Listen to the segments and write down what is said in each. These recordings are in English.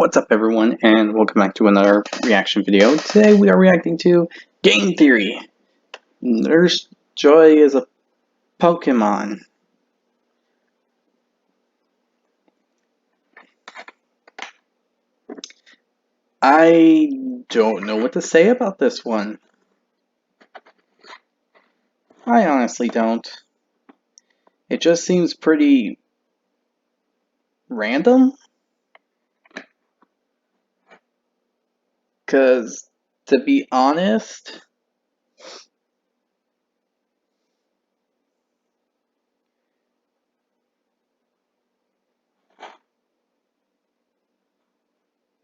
What's up everyone, and welcome back to another reaction video. Today we are reacting to Game Theory. Nurse Joy is a Pokemon. I don't know what to say about this one. I honestly don't. It just seems pretty random. Because, to be honest,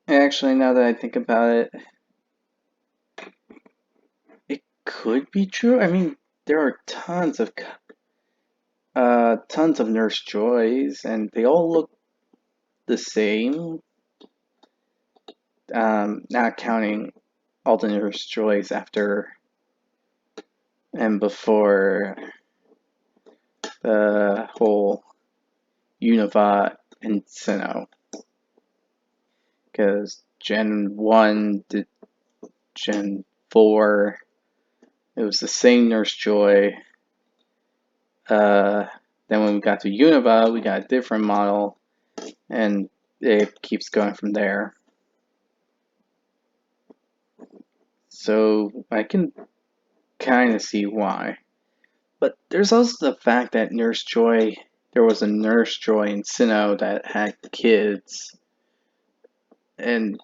actually now that I think about it, it could be true. I mean, there are tons of Nurse Joys, and they all look the same. Not counting all the Nurse Joys after and before the whole Unova and Sinnoh. Because Gen 1 to Gen 4, it was the same Nurse Joy. Then when we got to Unova, we got a different model, and it keeps going from there. So I can kind of see why. But there's also the fact that Nurse Joy, there was a Nurse Joy in Sinnoh that had kids, and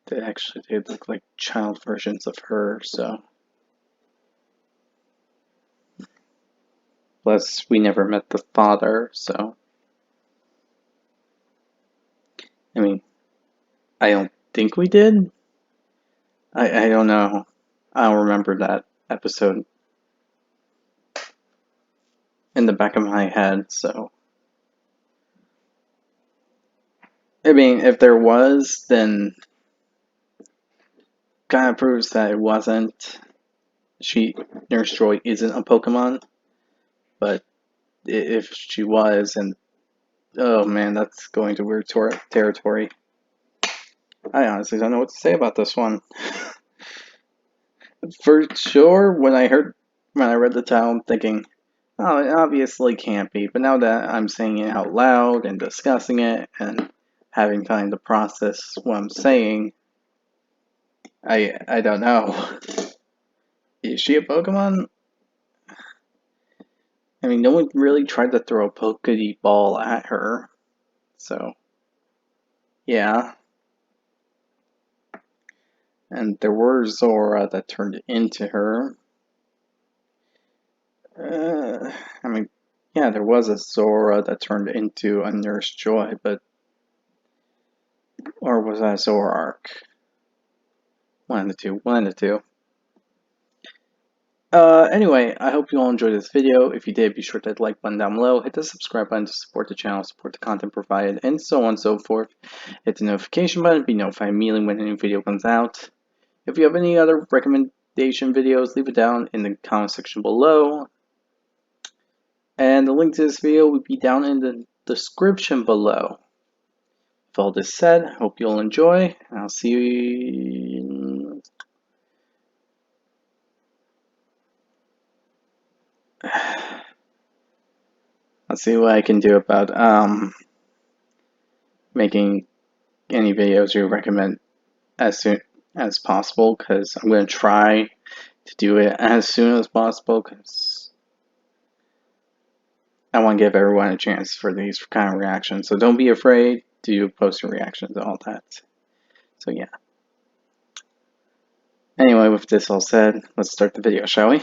they actually did look like child versions of her, so. Plus, we never met the father, so. I mean, I don't think we did. I don't know. I don't remember that episode in the back of my head, so. I mean, if there was, then kind of proves that it wasn't. Nurse Joy isn't a Pokemon, but if she was, and oh man, that's going to weird territory. I honestly don't know what to say about this one. For sure, when I read the title, I'm thinking, oh, it obviously can't be. But now that I'm saying it out loud and discussing it and having time to process what I'm saying, I don't know. Is she a Pokemon? I mean, no one really tried to throw a Pokeball at her, so yeah. And there were Zora that turned into her. I mean, yeah, there was a Zora that turned into a Nurse Joy, but or was that Zoroark? One of the two. One of the two. Anyway, I hope you all enjoyed this video. If you did, be sure to hit the like button down below, hit the subscribe button to support the channel, support the content provided, and so on and so forth. Hit the notification button to be notified immediately when a new video comes out. If you have any other recommendation videos, leave it down in the comment section below. And the link to this video will be down in the description below. With all this said, I hope you'll enjoy, and I'll see you. I'll see what I can do about making any videos you recommend as soon as possible, because I'm going to try to do it as soon as possible, because I want to give everyone a chance for these kind of reactions. So don't be afraid to post your reactions and all that. So yeah. Anyway, with this all said, let's start the video, shall we?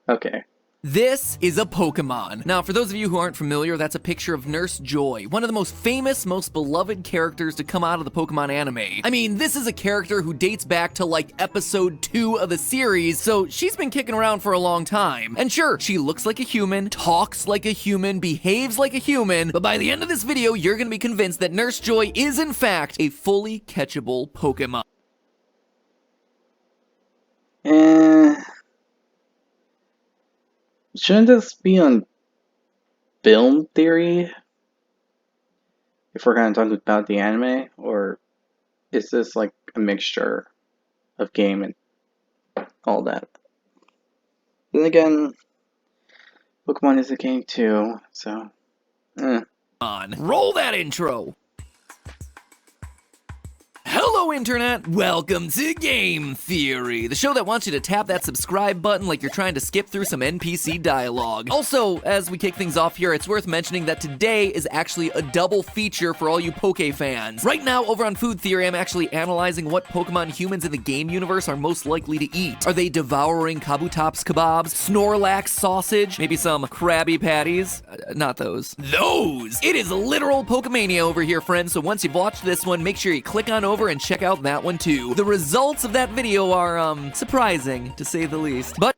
Okay. This is a Pokemon. Now, for those of you who aren't familiar, that's a picture of Nurse Joy, one of the most famous, most beloved characters to come out of the Pokemon anime. I mean, this is a character who dates back to like episode 2 of the series, so she's been kicking around for a long time. And sure, she looks like a human, talks like a human, behaves like a human, but by the end of this video, you're gonna be convinced that Nurse Joy is in fact a fully catchable Pokemon. Shouldn't this be on film theory? If we're going to talk about the anime, or It's just like a mixture of game and all that. Then again, Pokemon is a game too, so Roll that intro! Hello, Internet! Welcome to Game Theory, the show that wants you to tap that subscribe button like you're trying to skip through some NPC dialogue. Also, as we kick things off here, it's worth mentioning that today is actually a double feature for all you Poke fans. Right now, over on Food Theory, I'm actually analyzing what Pokemon humans in the game universe are most likely to eat. Are they devouring Kabutops kebabs, Snorlax sausage, maybe some Krabby Patties? Not those. Those! It is literal Pokemania over here, friends, so once you've watched this one, make sure you click on over and check out that one too. The results of that video are, surprising, to say the least. But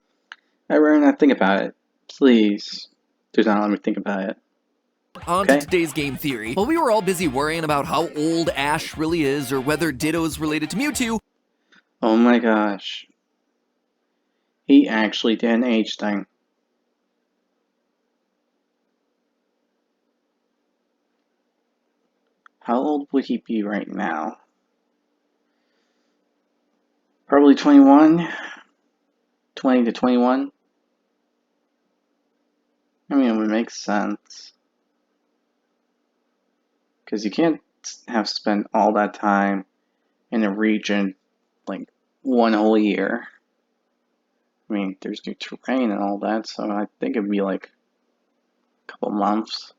I rather not think about it. Please, do not let me think about it. on to today's game theory. While we were all busy worrying about how old Ash really is or whether Ditto's related to Mewtwo, Oh my gosh. He actually did an age thing. How old would he be right now? Probably 21? 20 to 21? I mean, it would make sense. Because you can't have spent all that time in a region, like, one whole year. I mean, there's new terrain and all that, so I think it'd be like a couple months.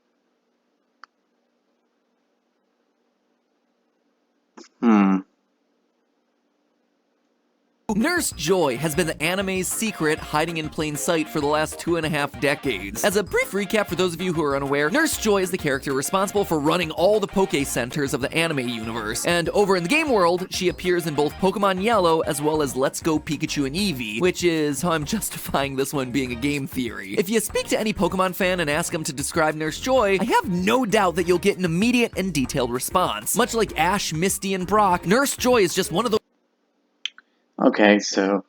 Nurse Joy has been the anime's secret hiding in plain sight for the last 2.5 decades. As a brief recap for those of you who are unaware, Nurse Joy is the character responsible for running all the Poke Centers of the anime universe. And over in the game world, she appears in both Pokemon Yellow as well as Let's Go Pikachu and Eevee, which is how I'm justifying this one being a game theory. If you speak to any Pokemon fan and ask them to describe Nurse Joy, I have no doubt that you'll get an immediate and detailed response. Much like Ash, Misty, and Brock, Nurse Joy is just one of those. Okay, so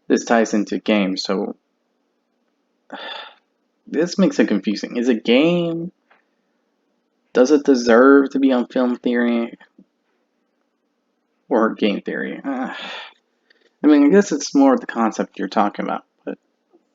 this ties into games, so this makes it confusing. Is it game? Does it deserve to be on film theory? Or game theory? I mean, I guess it's more the concept you're talking about, but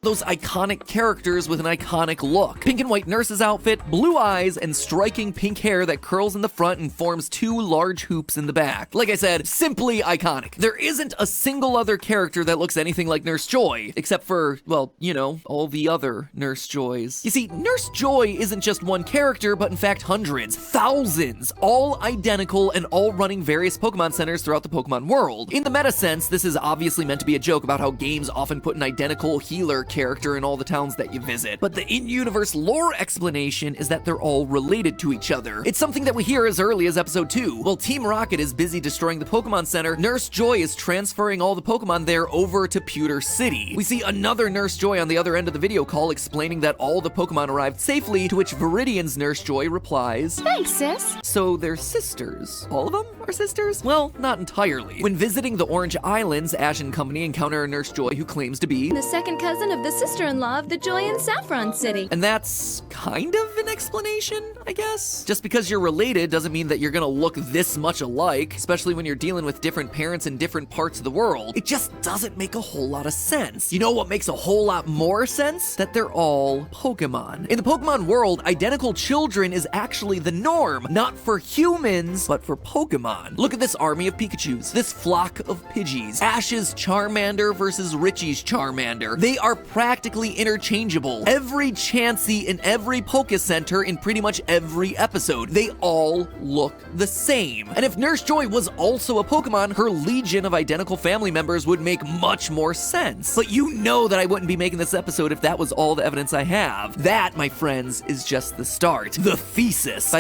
Those iconic characters with an iconic look. Pink and white nurse's outfit, blue eyes, and striking pink hair that curls in the front and forms 2 large hoops in the back. Like I said, simply iconic. There isn't a single other character that looks anything like Nurse Joy, except for, well, you know, all the other Nurse Joys. You see, Nurse Joy isn't just one character, but in fact hundreds, thousands, all identical and all running various Pokemon centers throughout the Pokemon world. In the meta sense, this is obviously meant to be a joke about how games often put an identical healer character in all the towns that you visit. But the in-universe lore explanation is that they're all related to each other. It's something that we hear as early as episode 2. While Team Rocket is busy destroying the Pokemon Center, Nurse Joy is transferring all the Pokemon there over to Pewter City. We see another Nurse Joy on the other end of the video call explaining that all the Pokemon arrived safely, to which Viridian's Nurse Joy replies, "Thanks, sis." So they're sisters. All of them are sisters? Well, not entirely. When visiting the Orange Islands, Ash and company encounter a Nurse Joy who claims to be The second cousin of the sister-in-law of the Joy in Saffron City. and that's kind of an explanation, I guess? Just because you're related doesn't mean that you're gonna look this much alike, especially when you're dealing with different parents in different parts of the world. It just doesn't make a whole lot of sense. You know what makes a whole lot more sense? That they're all Pokemon. In the Pokemon world, identical children is actually the norm, not for humans, but for Pokemon. Look at this army of Pikachus, this flock of Pidgeys, Ash's Charmander versus Richie's Charmander. They are practically interchangeable. Every Chansey in every Poke Center in pretty much every episode, they all look the same. And if Nurse Joy was also a Pokemon, her legion of identical family members would make much more sense. But you know that I wouldn't be making this episode if that was all the evidence I have. That, my friends, is just the start. The thesis.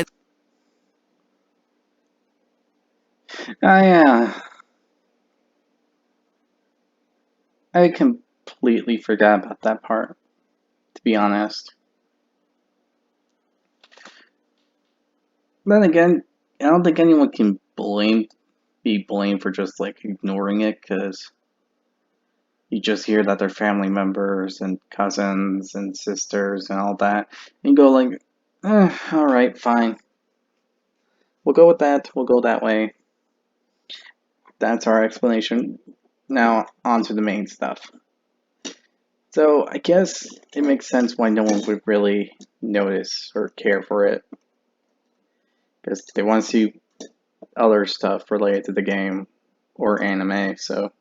I completely forgot about that part, to be honest. Then again, I don't think anyone can be blamed for just like ignoring it, because you just hear that they're family members and cousins and sisters and all that, and you go like, alright, fine. we'll go with that. We'll go that way. That's our explanation. Now, on to the main stuff. So, I guess it makes sense why no one would really notice or care for it. Because they want to see other stuff related to the game or anime, so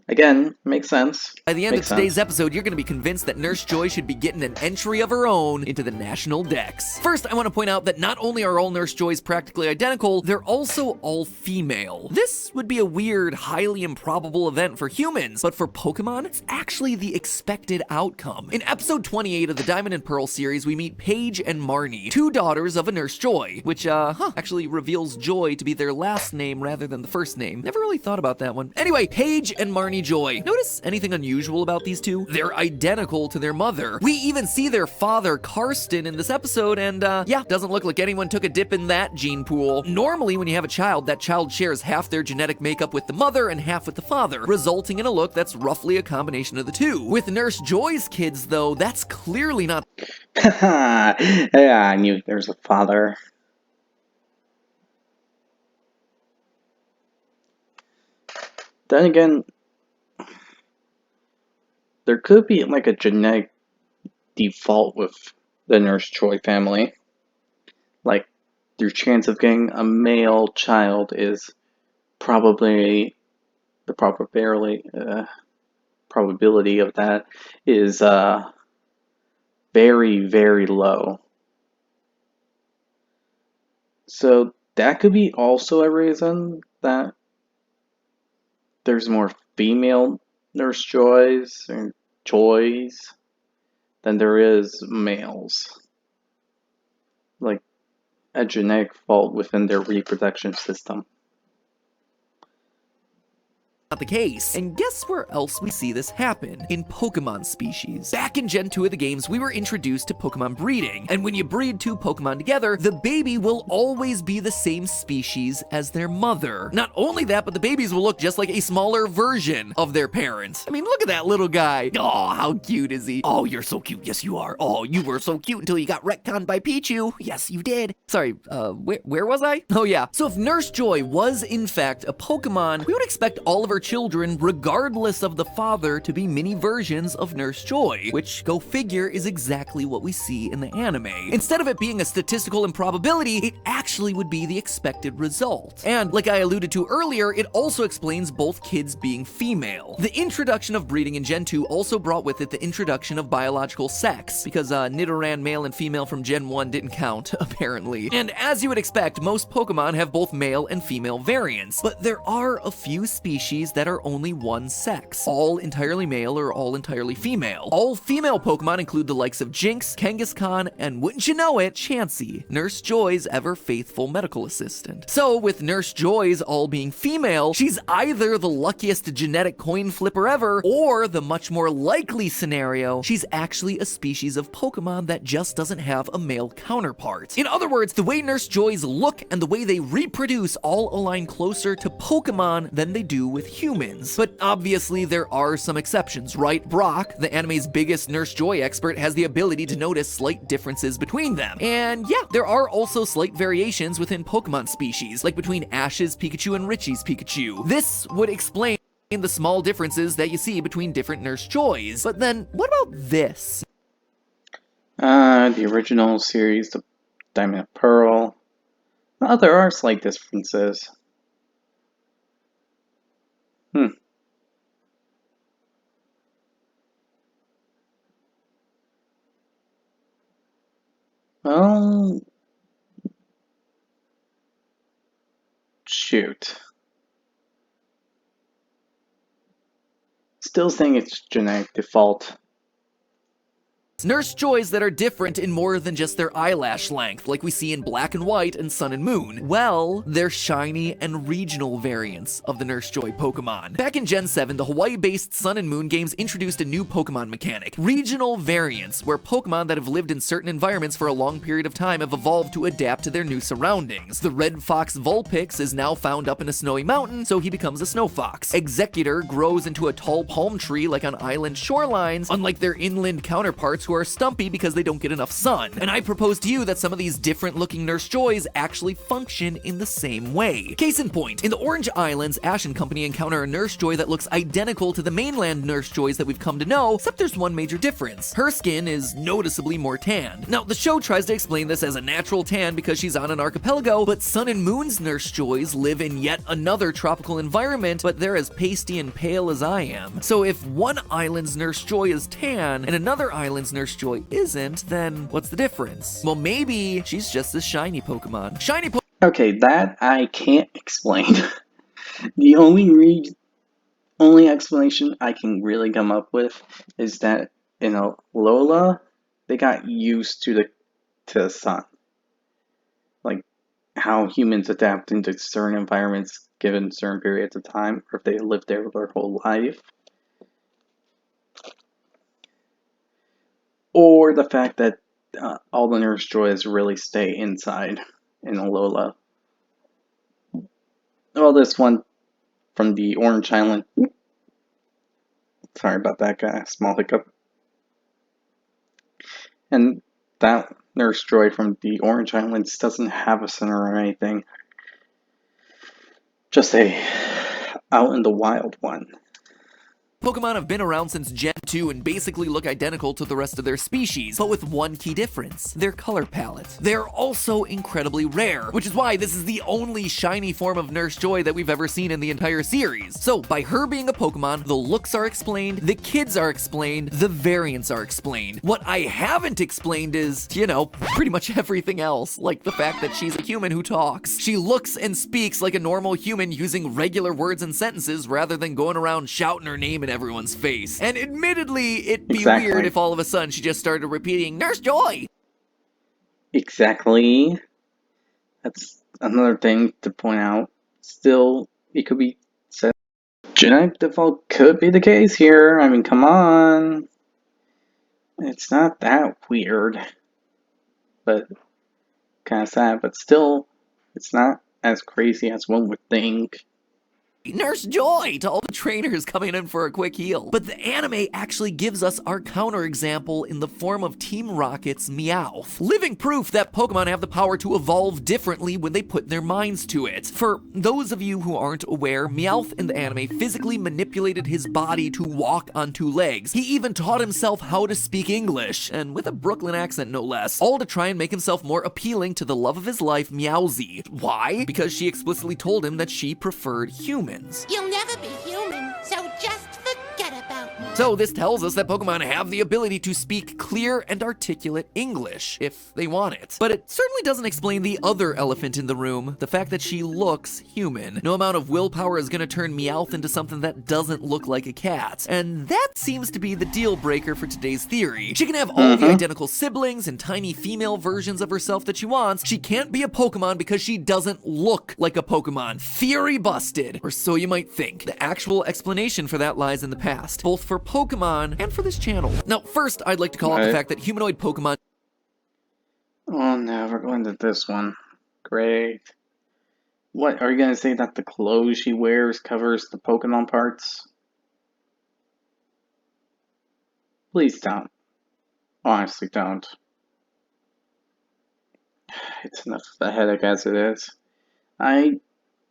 again, makes sense. By the end of today's episode, you're going to be convinced that Nurse Joy should be getting an entry of her own into the national decks. First, I want to point out that not only are all Nurse Joys practically identical, they're also all female. This would be a weird, highly improbable event for humans, but for Pokemon, it's actually the expected outcome. In episode 28 of the Diamond and Pearl series, we meet Paige and Marnie, two daughters of a Nurse Joy, which, actually reveals Joy to be their last name rather than the first name. Never really thought about that one. Anyway, Paige and Marnie Joy. Notice anything unusual about these two? They're identical to their mother. We even see their father, Karsten, in this episode, and yeah, doesn't look like anyone took a dip in that gene pool. Normally, when you have a child, that child shares half their genetic makeup with the mother and half with the father, resulting in a look that's roughly a combination of the two. With Nurse Joy's kids, though, that's clearly not. Yeah, I knew there's a father. Then again, there could be like a genetic default with the Nurse Joy family. Like, your chance of getting a male child is probably the probability of that is very, very low. So that could be also a reason that there's more female Nurse Joys or Joys than there is males. Like a genetic fault within their reproduction system. Not the case. And guess where else we see this happen? In Pokemon species. Back in Gen 2 of the games, we were introduced to Pokemon breeding, and when you breed two Pokemon together, the baby will always be the same species as their mother. Not only that, but the babies will look just like a smaller version of their parents. I mean, look at that little guy. Oh, how cute is he? Oh, you're so cute. Yes, you are. Oh, you were so cute until you got retconned by Pichu. Yes, you did. Sorry, where was I? Oh yeah. So if Nurse Joy was in fact a Pokemon, we would expect all of her children, regardless of the father, to be mini versions of Nurse Joy, which, go figure, is exactly what we see in the anime. Instead of it being a statistical improbability, it actually would be the expected result. And like I alluded to earlier, it also explains both kids being female. The introduction of breeding in Gen 2 also brought with it the introduction of biological sex, because Nidoran male and female from Gen 1 didn't count, apparently. And as you would expect, most Pokemon have both male and female variants, but there are a few species that are only one sex, all entirely male or all entirely female. All female Pokemon include the likes of Jinx, Kangaskhan, and wouldn't you know it, Chansey, Nurse Joy's ever-faithful medical assistant. So with Nurse Joy's all being female, she's either the luckiest genetic coin flipper ever, or the much more likely scenario, she's actually a species of Pokemon that just doesn't have a male counterpart. In other words, the way Nurse Joy's look and the way they reproduce all align closer to Pokemon than they do with humans. But obviously there are some exceptions, right? Brock, the anime's biggest Nurse Joy expert, has the ability to notice slight differences between them. And yeah, there are also slight variations within Pokemon species, like between Ash's Pikachu and Richie's Pikachu. This would explain the small differences that you see between different Nurse Joys. But then, what about this? The original series, the Diamond and Pearl. Well, there are slight differences. Well, shoot. Still saying it's genetic default. Nurse Joys that are different in more than just their eyelash length, like we see in Black and White and Sun and Moon. Well, they're shiny and regional variants of the Nurse Joy Pokemon. Back in Gen 7, the Hawaii-based Sun and Moon games introduced a new Pokemon mechanic, regional variants, where Pokemon that have lived in certain environments for a long period of time have evolved to adapt to their new surroundings. The Red Fox Vulpix is now found up in a snowy mountain, so he becomes a snow fox. Executor grows into a tall palm tree like on island shorelines, unlike their inland counterparts who are stumpy because they don't get enough sun. And I propose to you that some of these different looking Nurse Joys actually function in the same way. Case in point, in the Orange Islands, Ash and company encounter a Nurse Joy that looks identical to the mainland Nurse Joys that we've come to know, except there's one major difference. Her skin is noticeably more tanned. Now, the show tries to explain this as a natural tan because she's on an archipelago, but Sun and Moon's Nurse Joys live in yet another tropical environment, but they're as pasty and pale as I am. So if one island's Nurse Joy is tan and another island's Nurse Joy isn't, then what's the difference? Well, maybe she's just a shiny Pokemon. Okay, that I can't explain. The only explanation I can really come up with is that in Alola, they got used to the sun. Like how humans adapt into certain environments given certain periods of time, or if they lived there their whole life. Or the fact that all the Nurse Joys really stay inside in Alola. Well, this one from the Orange Island. Sorry about that, guy. Small hiccup. And that Nurse Joy from the Orange Islands doesn't have a center or anything. Just a out in the wild one. Pokemon have been around since Gen 2 and basically look identical to the rest of their species, but with one key difference: their color palette. They're also incredibly rare, which is why this is the only shiny form of Nurse Joy that we've ever seen in the entire series. So by her being a Pokemon, the looks are explained, the kids are explained, the variants are explained. What I haven't explained is, pretty much everything else, like the fact that she's a human who talks. She looks and speaks like a normal human using regular words and sentences rather than going around shouting her name in everyone's face. And admittedly, it'd be weird if all of a sudden she just started repeating, "Nurse Joy!" Exactly. That's another thing to point out. Still, it could be said genetic default could be the case here. I mean, come on. It's not that weird. But kind of sad, but still, it's not as crazy as one would think. Nurse Joy to all the trainers coming in for a quick heal. But the anime actually gives us our counterexample in the form of Team Rocket's Meowth, living proof that Pokemon have the power to evolve differently when they put their minds to it. For those of you who aren't aware, Meowth in the anime physically manipulated his body to walk on two legs. He even taught himself how to speak English, and with a Brooklyn accent no less, all to try and make himself more appealing to the love of his life, Meowsy. Why? Because she explicitly told him that she preferred humans. You'll never be human, so just forget about me. So this tells us that Pokemon have the ability to speak clear and articulate English, if they want it. But it certainly doesn't explain the other elephant in the room, the fact that she looks human. No amount of willpower is gonna turn Meowth into something that doesn't look like a cat. And that seems to be the deal breaker for today's theory. She can have all the identical siblings and tiny female versions of herself that she wants. She can't be a Pokemon because she doesn't look like a Pokemon. Theory busted. Or so you might think. The actual explanation for that lies in the past, both for Pokemon and for this channel. Now, first, I'd like to call out the fact that humanoid Pokemon... Oh no, we're going to this one. Great. What, are you going to say that the clothes she wears covers the Pokemon parts? Please don't. Honestly, don't. It's enough of a headache as it is. I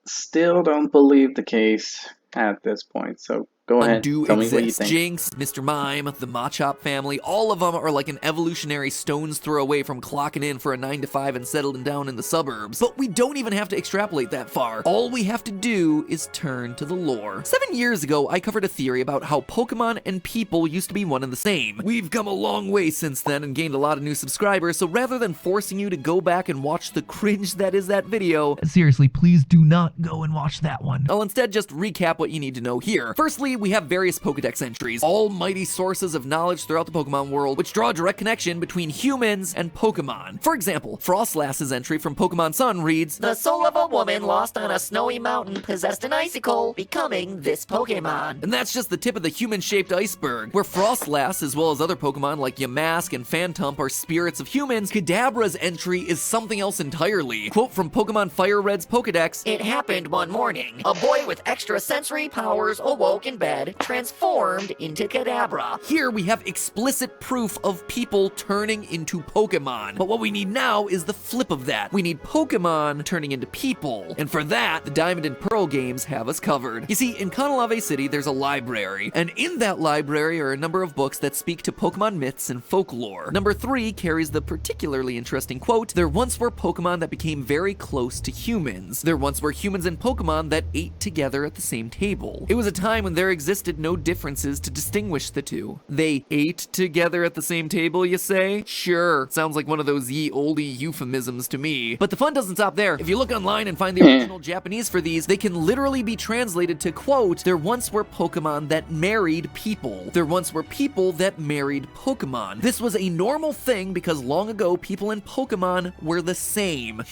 still don't believe the case at this point, so go ahead, tell me what you think. Jinx, Mr. Mime, the Machop family, all of them are like an evolutionary stone's throw away from clocking in for a 9 to 5 and settling down in the suburbs. But we don't even have to extrapolate that far. All we have to do is turn to the lore. 7 years ago, I covered a theory about how Pokemon and people used to be one and the same. We've come a long way since then and gained a lot of new subscribers, so rather than forcing you to go back and watch the cringe that is that video, seriously, please do not go and watch that one. I'll instead just recap what you need to know here. Firstly, we have various Pokedex entries, almighty sources of knowledge throughout the Pokemon world, which draw a direct connection between humans and Pokemon. For example, Frostlass's entry from Pokemon Sun reads, The soul of a woman lost on a snowy mountain possessed an icicle, becoming this Pokemon. And that's just the tip of the human-shaped iceberg. Where Frostlass, as well as other Pokemon like Yamask and Phantump, are spirits of humans, Kadabra's entry is something else entirely. Quote from Pokemon Fire Red's Pokedex, It happened one morning. A boy with extrasensory powers awoke in bed instead transformed into Kadabra. Here we have explicit proof of people turning into Pokemon. But what we need now is the flip of that. We need Pokemon turning into people. And for that, the Diamond and Pearl games have us covered. You see, in Kanalave City, there's a library. And in that library are a number of books that speak to Pokemon myths and folklore. Number 3 carries the particularly interesting quote, "There once were Pokemon that became very close to humans. There once were humans and Pokemon that ate together at the same table. It was a time when there existed no differences to distinguish the two." They ate together at the same table, you say? Sure, sounds like one of those ye olde euphemisms to me. But the fun doesn't stop there. If you look online and find the original Japanese for these, they can literally be translated to, quote, "There once were Pokemon that married people. There once were people that married Pokemon. This was a normal thing because long ago people and Pokemon were the same."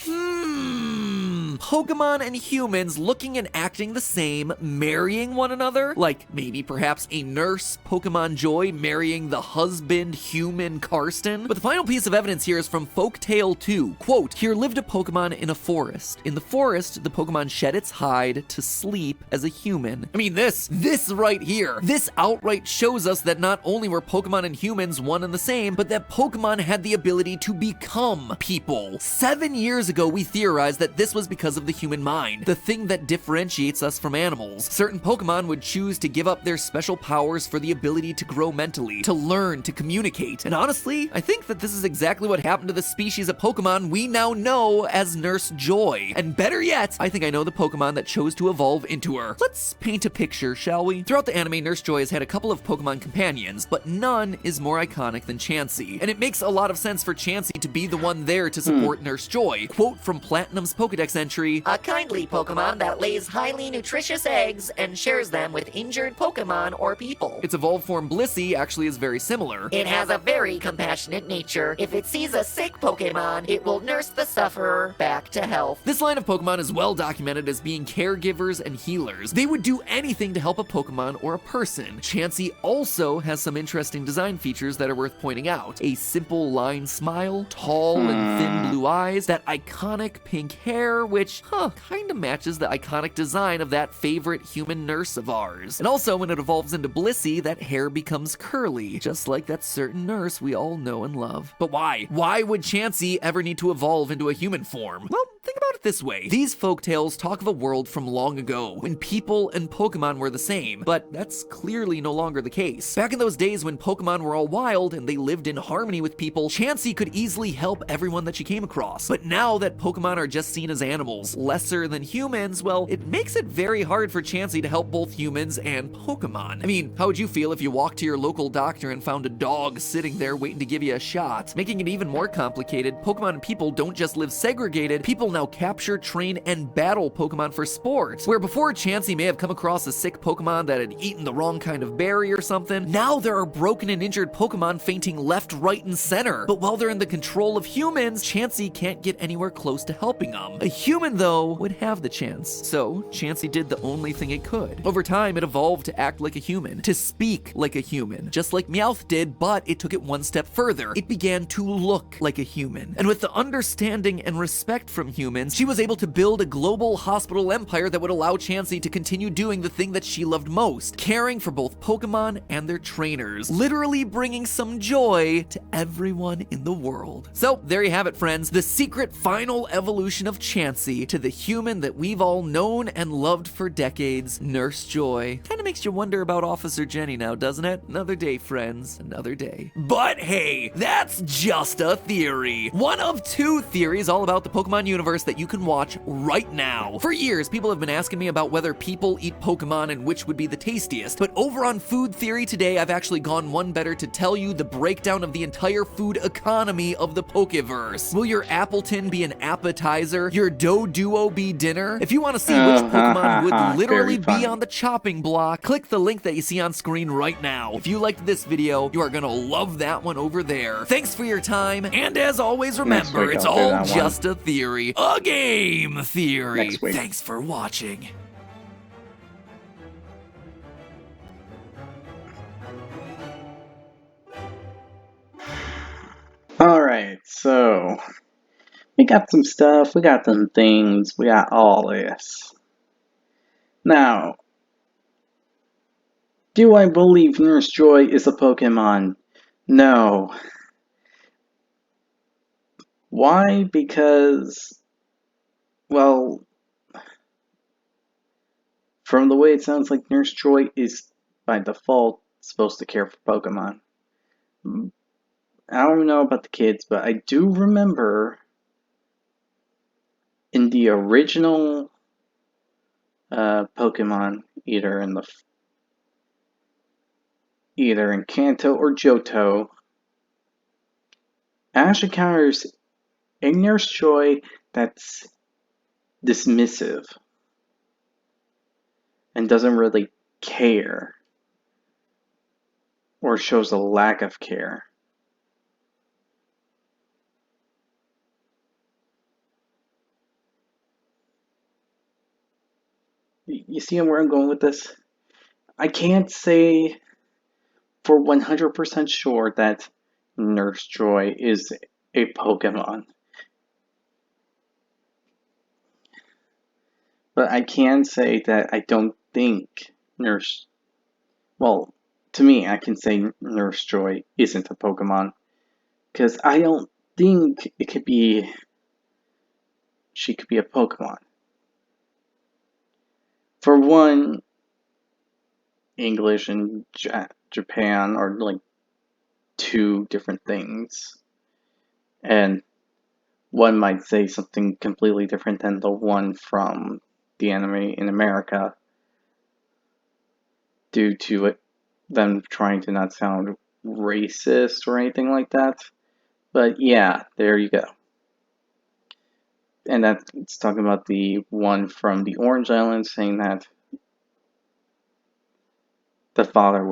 Pokemon and humans looking and acting the same, marrying one another? Like maybe perhaps a nurse, Pokemon Joy, marrying the husband, human Karsten? But the final piece of evidence here is from Folktale 2. Quote, "Here lived a Pokemon in a forest. In the forest, the Pokemon shed its hide to sleep as a human." I mean, this right here, this outright shows us that not only were Pokemon and humans one and the same, but that Pokemon had the ability to become people. 7 years ago, we theorized that this was because of the human mind, the thing that differentiates us from animals. Certain Pokemon would choose to give up their special powers for the ability to grow mentally, to learn, to communicate. And honestly, I think that this is exactly what happened to the species of Pokemon we now know as Nurse Joy. And better yet, I think I know the Pokemon that chose to evolve into her. Let's paint a picture, shall we? Throughout the anime, Nurse Joy has had a couple of Pokemon companions, but none is more iconic than Chansey. And it makes a lot of sense for Chansey to be the one there to support Nurse Joy. Quote from Platinum's Pokedex entry, A kindly Pokemon that lays highly nutritious eggs and shares them with injured Pokemon or people. its evolved form Blissey actually is very similar. It has a very compassionate nature. If it sees a sick Pokemon, it will nurse the sufferer back to health. This line of Pokemon is well documented as being caregivers and healers. They would do anything to help a Pokemon or a person. Chansey also has some interesting design features that are worth pointing out. A simple line smile, tall and thin blue eyes, that iconic pink hair, which, kinda matches the iconic design of that favorite human nurse of ours. And also, when it evolves into Blissey, that hair becomes curly, just like that certain nurse we all know and love. But why? Why would Chansey ever need to evolve into a human form? Well, think about it this way. These folktales talk of a world from long ago, when people and Pokemon were the same, but that's clearly no longer the case. Back in those days when Pokemon were all wild and they lived in harmony with people, Chansey could easily help everyone that she came across. But now that Pokemon are just seen as animals, lesser than humans, well, it makes it very hard for Chansey to help both humans and Pokemon. I mean, how would you feel if you walked to your local doctor and found a dog sitting there waiting to give you a shot? Making it even more complicated, Pokemon and people don't just live segregated, people now capture, train, and battle Pokemon for sport. Where before Chansey may have come across a sick Pokemon that had eaten the wrong kind of berry or something, now there are broken and injured Pokemon fainting left, right, and center. But while they're in the control of humans, Chansey can't get anywhere close to helping them. A human, though, would have the chance. So, Chansey did the only thing it could. Over time, it evolved to act like a human, to speak like a human, just like Meowth did, but it took it one step further. It began to look like a human. And with the understanding and respect from humans, she was able to build a global hospital empire that would allow Chansey to continue doing the thing that she loved most, caring for both Pokemon and their trainers, literally bringing some joy to everyone in the world. So, there you have it, friends, the secret final evolution of Chansey to the human that we've all known and loved for decades, Nurse Joy. Kinda makes you wonder about Officer Jenny now, doesn't it? Another day, friends, another day. But hey, that's just a theory. One of 2 theories all about the Pokemon universe that you can watch right now. For years, people have been asking me about whether people eat Pokemon and which would be the tastiest, but over on Food Theory today, I've actually gone one better to tell you the breakdown of the entire food economy of the Pokeverse. Will your Appleton be an appetizer? Your Doduo be dinner? If you want to see which Pokemon would literally be on the chopping block, click the link that you see on screen right now. If you liked this video, you are gonna love that one over there. Thanks for your time, and as always, remember, it's all just a theory. A game theory. Thanks for watching. Alright, so we got some stuff, we got some things, we got all this. Now, Do I believe Nurse Joy is a Pokemon? No. Why? Because, well, from the way it sounds like Nurse Joy is, by default, supposed to care for Pokemon. I don't know about the kids, but I do remember in the original Pokemon, either in Kanto or Johto, Ash encounters a Nurse Joy that's dismissive and doesn't really care or shows a lack of care. You see where I'm going with this? I can't say for 100% sure that Nurse Joy is a Pokemon, but I can say that I don't think well, to me, I can say Nurse Joy isn't a Pokemon, because I don't think she could be a Pokemon. For one, English and Japan are like two different things, and one might say something completely different than the one from the anime in America, due to them trying to not sound racist or anything like that. But yeah, there you go. And that's talking about the one from the Orange Islands, saying that the father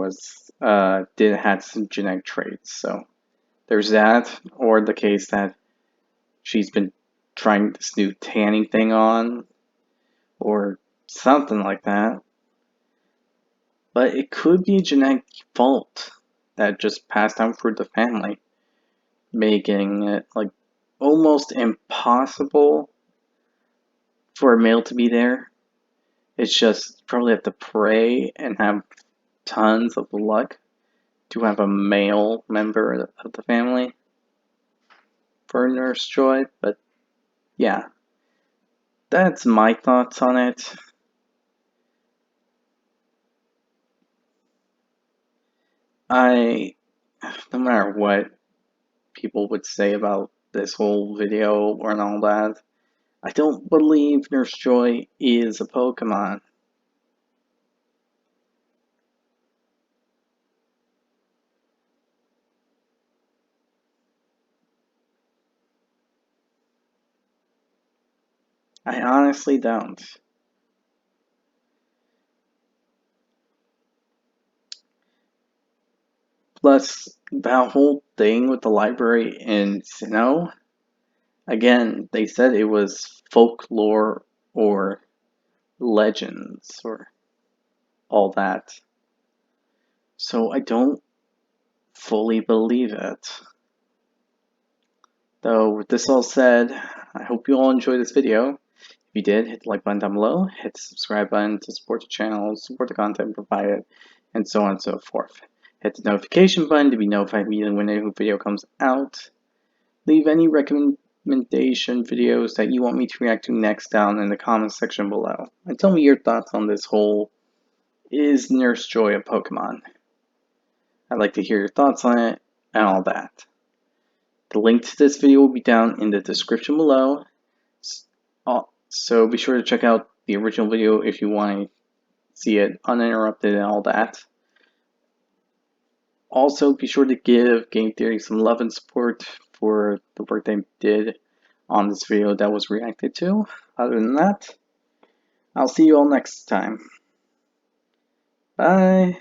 did had some genetic traits. So there's that, or the case that she's been trying this new tanning thing on, or something like that. But it could be a genetic fault that just passed down through the family, making it like almost impossible for a male to be there. It's just probably have to pray and have tons of luck to have a male member of the family for Nurse Joy. But yeah, that's my thoughts on it. No matter what people would say about this whole video or all that, I don't believe Nurse Joy is a Pokemon. I honestly don't. Plus, that whole thing with the library in Sinnoh, again, they said it was folklore or legends or all that. So I don't fully believe it. Though, with this all said, I hope you all enjoyed this video. If you did, hit the like button down below, hit the subscribe button to support the channel, support the content provided, and so on and so forth. Hit the notification button to be notified immediately when a new video comes out. Leave any recommendation videos that you want me to react to next down in the comments section below. And tell me your thoughts on this whole, is Nurse Joy a Pokemon? I'd like to hear your thoughts on it and all that. The link to this video will be down in the description below. So be sure to check out the original video if you want to see it uninterrupted and all that. Also, be sure to give Game Theory some love and support for the work they did on this video that was reacted to. Other than that, I'll see you all next time. Bye!